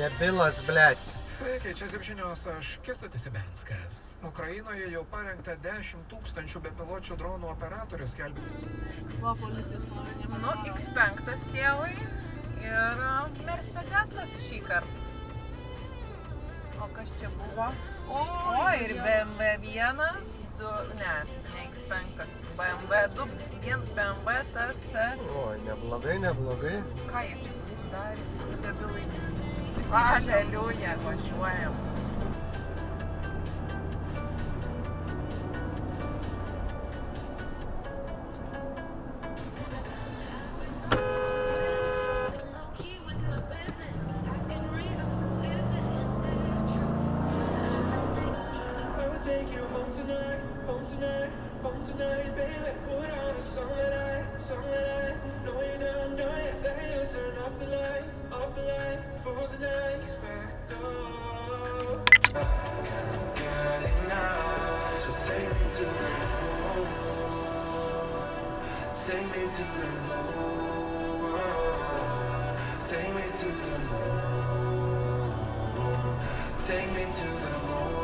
Debilas, blėt. Sveiki, čia Zipžinios, aš Kęstutis Ibenskas. Ukrainoje jau parengta 10 000 bepiločių dronų operatorių skelbia. Va, policijos nuomonė. Nu, X5 tėvai ir Mercedesas šį kartą. O kas čia buvo? O, ir BMW 1, 2, ne X5, BMW 2, 1 BMW, tas. Oi, neblogai. Ką jie čia pasidarė, visi debilai? Aleliuja, važiuojam. Home tonight, baby. Put on a song that I know you don't know yet. Then you turn off the lights for the night. Expect I can't get enough. So take me to the moon. Take me to the moon. Take me to the moon. Take me to the moon.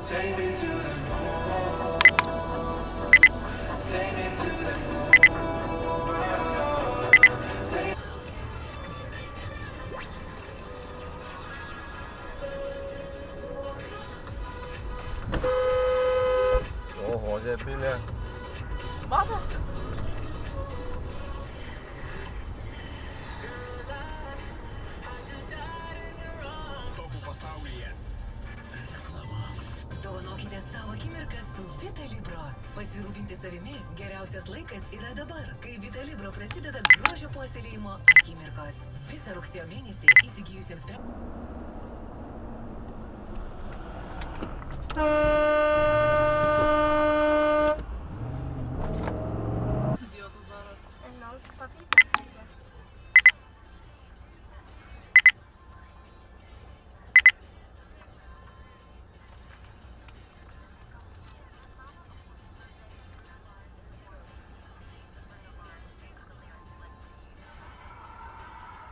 Take me to the moon. Take me to the moon. Take Oho, debilė. Matosi? Dovanokite savo akimirką su Vita Libro. Pasirūpinti savimi geriausias laikas yra dabar, kai Vita Libro prasideda grožio puoselėjimo akimirkos. Visą rugsėjo mėnesį įsigijusiems Idiotas daro. Gal papytė.